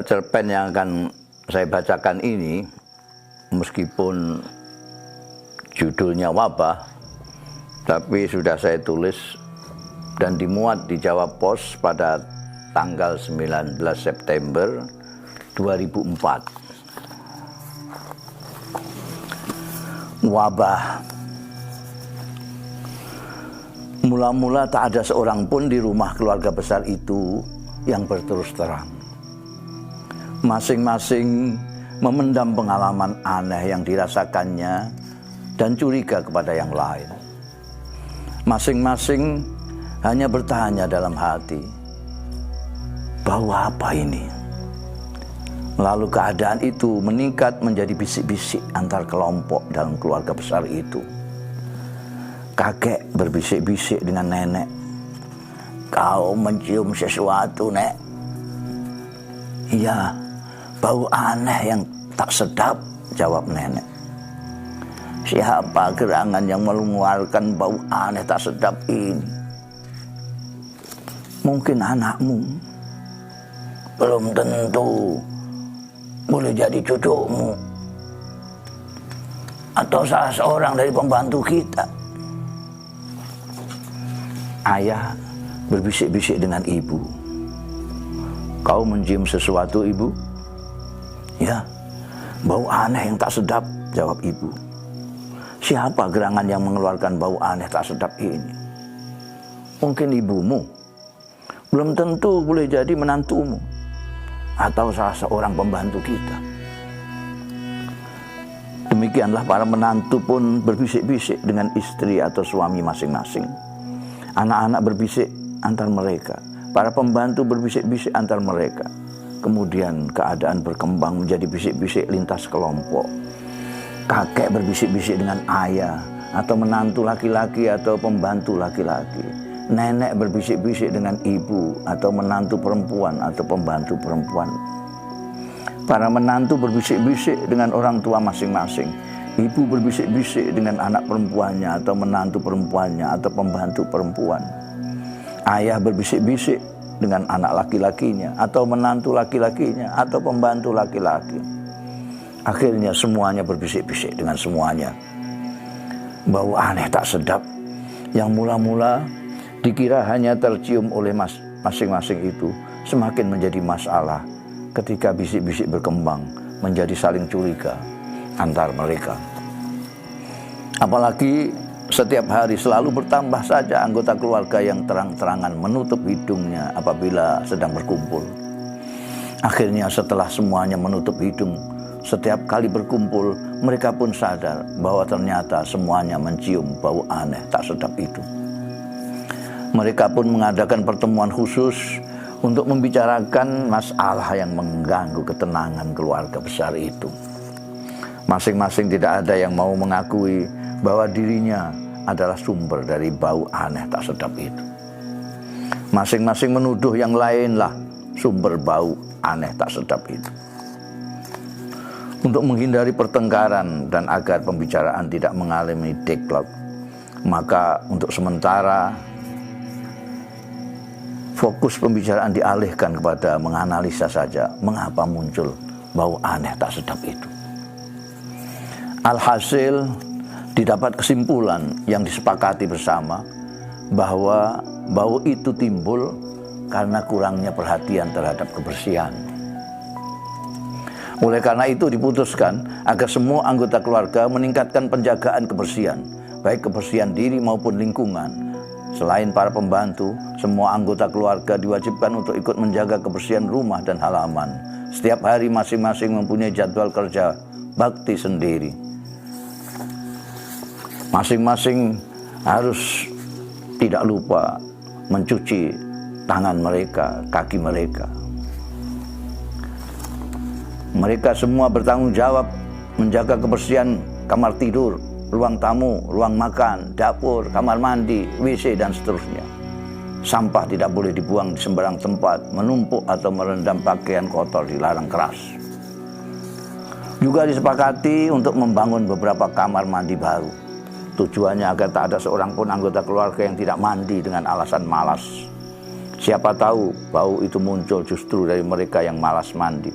Cerpen yang akan saya bacakan ini, meskipun judulnya wabah, tapi sudah saya tulis dan dimuat di Jawa Pos pada tanggal 19 September 2004. Wabah. Mula-mula tak ada seorang pun di rumah keluarga besar itu yang berterus terang. Masing-masing memendam pengalaman aneh yang dirasakannya dan curiga kepada yang lain. Masing-masing hanya bertanya dalam hati, bau apa ini? Lalu keadaan itu meningkat menjadi bisik-bisik antar kelompok dalam keluarga besar itu. Kakek berbisik-bisik dengan nenek, "Kau mencium sesuatu, Nek?" "Iya, bau aneh yang tak sedap," jawab nenek. "Siapa gerangan yang mengeluarkan bau aneh tak sedap ini?" "Mungkin anakmu." "Belum tentu. Boleh jadi cucumu atau salah seorang dari pembantu kita." Ayah berbisik-bisik dengan ibu, "Kau mencium sesuatu, Ibu?" "Ya, bau aneh yang tak sedap," jawab ibu. "Siapa gerangan yang mengeluarkan bau aneh tak sedap ini?" "Mungkin ibumu." "Belum tentu, boleh jadi menantumu atau salah seorang pembantu kita." Demikianlah para menantu pun berbisik-bisik dengan istri atau suami masing-masing. Anak-anak berbisik antar mereka, para pembantu berbisik-bisik antar mereka. Kemudian keadaan berkembang menjadi bisik-bisik lintas kelompok. Kakek berbisik-bisik dengan ayah atau menantu laki-laki atau pembantu laki-laki. Nenek berbisik-bisik dengan ibu atau menantu perempuan atau pembantu perempuan. Para menantu berbisik-bisik dengan orang tua masing-masing. Ibu berbisik-bisik dengan anak perempuannya atau menantu perempuannya atau pembantu perempuan. Ayah berbisik-bisik dengan anak laki-lakinya atau menantu laki-lakinya atau pembantu laki-laki. Akhirnya semuanya berbisik-bisik dengan semuanya. Bau aneh tak sedap yang mula-mula dikira hanya tercium oleh masing-masing itu semakin menjadi masalah ketika bisik-bisik berkembang menjadi saling curiga antar mereka. Apalagi setiap hari selalu bertambah saja anggota keluarga yang terang-terangan menutup hidungnya apabila sedang berkumpul. Akhirnya setelah semuanya menutup hidung, setiap kali berkumpul mereka pun sadar bahwa ternyata semuanya mencium bau aneh tak sedap itu. Mereka pun mengadakan pertemuan khusus untuk membicarakan masalah yang mengganggu ketenangan keluarga besar itu. Masing-masing tidak ada yang mau mengakui bahwa dirinya adalah sumber dari bau aneh tak sedap itu. Masing-masing menuduh yang lainlah sumber bau aneh tak sedap itu. Untuk menghindari pertengkaran dan agar pembicaraan tidak mengalami deadlock, maka untuk sementara fokus pembicaraan dialihkan kepada menganalisa saja mengapa muncul bau aneh tak sedap itu. Alhasil didapat kesimpulan yang disepakati bersama bahwa bau itu timbul karena kurangnya perhatian terhadap kebersihan. Oleh karena itu diputuskan agar semua anggota keluarga meningkatkan penjagaan kebersihan, baik kebersihan diri maupun lingkungan. Selain para pembantu, semua anggota keluarga diwajibkan untuk ikut menjaga kebersihan rumah dan halaman. Setiap hari masing-masing mempunyai jadwal kerja bakti sendiri. Masing-masing harus tidak lupa mencuci tangan mereka, kaki mereka. Mereka semua bertanggung jawab menjaga kebersihan kamar tidur, ruang tamu, ruang makan, dapur, kamar mandi, WC, dan seterusnya. Sampah tidak boleh dibuang di sembarang tempat, menumpuk atau merendam pakaian kotor dilarang keras. Juga disepakati untuk membangun beberapa kamar mandi baru. Tujuannya agar tak ada seorang pun anggota keluarga yang tidak mandi dengan alasan malas. Siapa tahu bau itu muncul justru dari mereka yang malas mandi.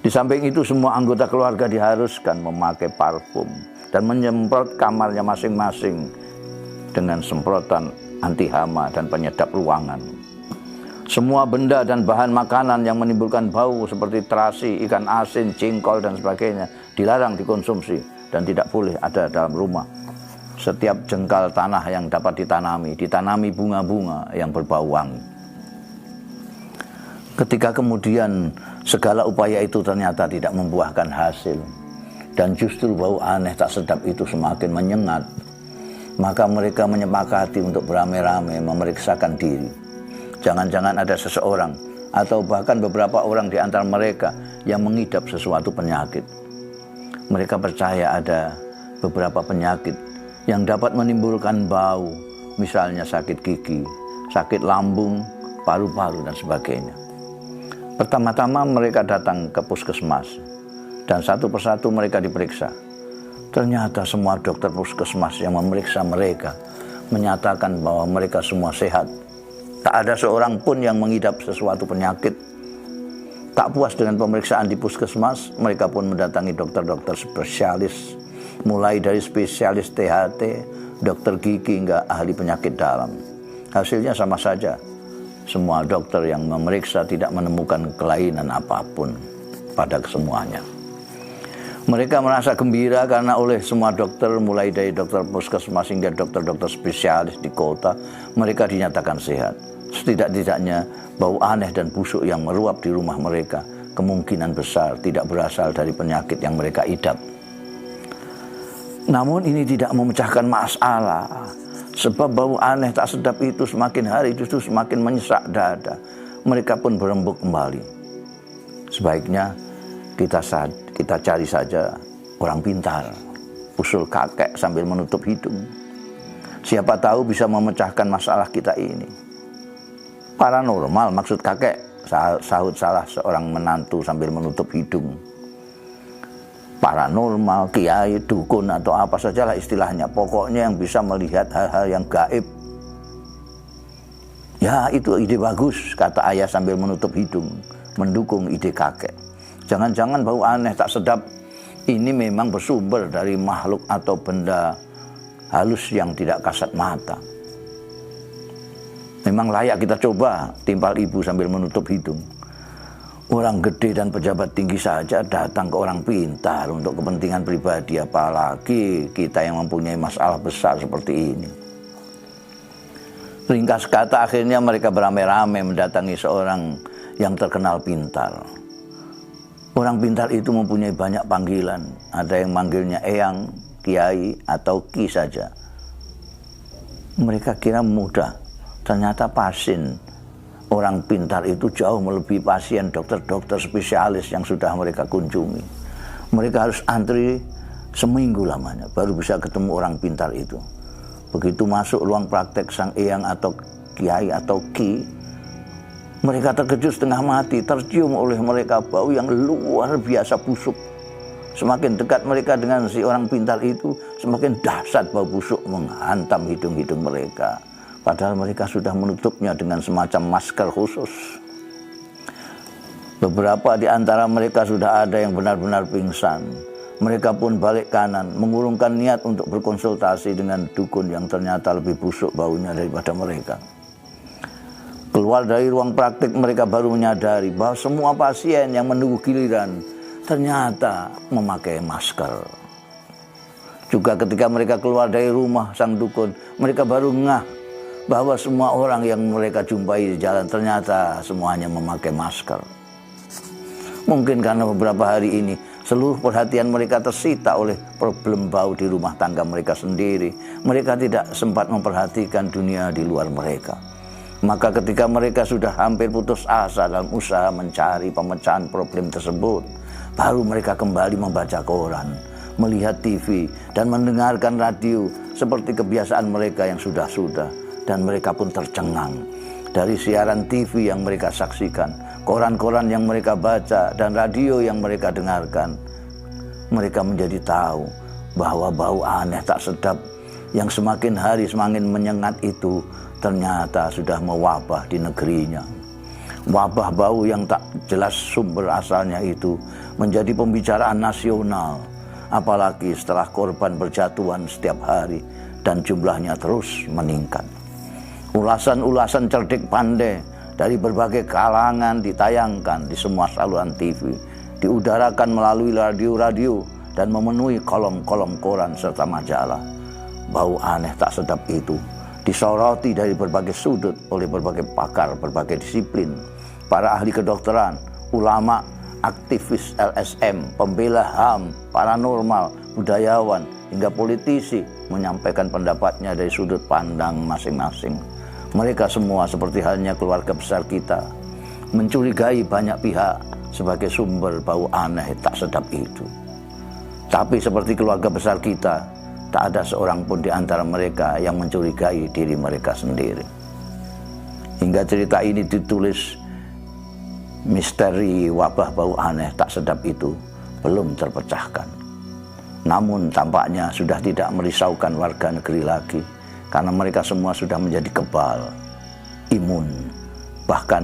Di samping itu semua anggota keluarga diharuskan memakai parfum dan menyemprot kamarnya masing-masing dengan semprotan anti hama dan penyedap ruangan. Semua benda dan bahan makanan yang menimbulkan bau seperti terasi, ikan asin, jengkol dan sebagainya dilarang dikonsumsi dan tidak boleh ada dalam rumah. Setiap jengkal tanah yang dapat ditanami bunga-bunga yang berbau wangi. Ketika kemudian segala upaya itu ternyata tidak membuahkan hasil, dan justru bau aneh tak sedap itu semakin menyengat, maka mereka menyepakati untuk beramai-ramai memeriksakan diri. Jangan-jangan ada seseorang atau bahkan beberapa orang di antara mereka yang mengidap sesuatu penyakit. Mereka percaya ada beberapa penyakit yang dapat menimbulkan bau, misalnya sakit gigi, sakit lambung, paru-paru dan sebagainya. Pertama-tama mereka datang ke puskesmas dan satu persatu mereka diperiksa. Ternyata semua dokter puskesmas yang memeriksa mereka menyatakan bahwa mereka semua sehat. Tak ada seorang pun yang mengidap sesuatu penyakit. Tak puas dengan pemeriksaan di puskesmas, mereka pun mendatangi dokter-dokter spesialis, mulai dari spesialis THT, dokter gigi hingga ahli penyakit dalam. Hasilnya sama saja. Semua dokter yang memeriksa tidak menemukan kelainan apapun pada kesemuanya. Mereka merasa gembira karena oleh semua dokter, mulai dari dokter puskesmas hingga dokter-dokter spesialis di kota, mereka dinyatakan sehat. Setidak-tidaknya bau aneh dan busuk yang meruap di rumah mereka kemungkinan besar tidak berasal dari penyakit yang mereka idap. Namun ini tidak memecahkan masalah, sebab bau aneh tak sedap itu semakin hari justru semakin menyesak dada. Mereka pun berembuk kembali. Sebaiknya kita cari saja orang pintar, usul kakek sambil menutup hidung. Siapa tahu bisa memecahkan masalah kita ini. Paranormal maksud kakek, sahut salah seorang menantu sambil menutup hidung. Paranormal, kiai, dukun atau apa sajalah istilahnya, pokoknya yang bisa melihat hal-hal yang gaib. Ya, itu ide bagus, kata ayah sambil menutup hidung, mendukung ide kakek. Jangan-jangan bau aneh tak sedap ini memang bersumber dari makhluk atau benda halus yang tidak kasat mata. Memang layak kita coba, timpal ibu sambil menutup hidung. Orang gede dan pejabat tinggi saja datang ke orang pintar untuk kepentingan pribadi, apalagi kita yang mempunyai masalah besar seperti ini. Ringkas kata, akhirnya mereka beramai-ramai mendatangi seorang yang terkenal pintar. Orang pintar itu mempunyai banyak panggilan. Ada yang manggilnya eyang, kiai, atau ki saja. Mereka kira mudah. Ternyata pasien orang pintar itu jauh melebihi pasien dokter-dokter spesialis yang sudah mereka kunjungi. Mereka harus antri seminggu lamanya baru bisa ketemu orang pintar itu. Begitu masuk ruang praktek sang eyang atau kiai atau ki, mereka terkejut setengah mati, tercium oleh mereka bau yang luar biasa busuk. Semakin dekat mereka dengan si orang pintar itu, semakin dahsyat bau busuk menghantam hidung-hidung mereka. Padahal mereka sudah menutupnya dengan semacam masker khusus. Beberapa di antara mereka sudah ada yang benar-benar pingsan. Mereka pun balik kanan, mengurungkan niat untuk berkonsultasi dengan dukun yang ternyata lebih busuk baunya daripada mereka. Keluar dari ruang praktik, mereka baru menyadari bahwa semua pasien yang menunggu giliran ternyata memakai masker. Juga ketika mereka keluar dari rumah sang dukun, mereka baru ngeh bahwa semua orang yang mereka jumpai di jalan ternyata semuanya memakai masker. Mungkin karena beberapa hari ini seluruh perhatian mereka tersita oleh problem bau di rumah tangga mereka sendiri. Mereka tidak sempat memperhatikan dunia di luar mereka. Maka ketika mereka sudah hampir putus asa dalam usaha mencari pemecahan problem tersebut, baru mereka kembali membaca koran, melihat TV, dan mendengarkan radio seperti kebiasaan mereka yang sudah-sudah. Dan mereka pun tercengang dari siaran TV yang mereka saksikan, koran-koran yang mereka baca, dan radio yang mereka dengarkan. Mereka menjadi tahu bahwa bau aneh tak sedap Yang semakin hari semakin menyengat itu ternyata sudah mewabah di negerinya. Wabah bau yang tak jelas sumber asalnya itu menjadi pembicaraan nasional, apalagi setelah korban berjatuhan setiap hari dan jumlahnya terus meningkat. Ulasan-ulasan cerdik pandai dari berbagai kalangan ditayangkan di semua saluran TV, diudarakan melalui radio-radio dan memenuhi kolom-kolom koran serta majalah. Bau aneh tak sedap itu disoroti dari berbagai sudut oleh berbagai pakar, berbagai disiplin, para ahli kedokteran, ulama, aktivis LSM, pembela HAM, paranormal, budayawan, hingga politisi menyampaikan pendapatnya dari sudut pandang masing-masing. Mereka semua seperti halnya keluarga besar kita, mencurigai banyak pihak sebagai sumber bau aneh tak sedap itu. Tapi seperti keluarga besar kita, tak ada seorang pun di antara mereka yang mencurigai diri mereka sendiri. Hingga cerita ini ditulis, misteri wabah bau aneh tak sedap itu belum terpecahkan. Namun tampaknya sudah tidak merisaukan warga negeri lagi, karena mereka semua sudah menjadi kebal, imun. Bahkan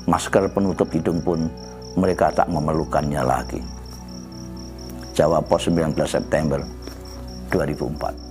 masker penutup hidung pun mereka tak memerlukannya lagi. Jawa Pos 19 September 2004.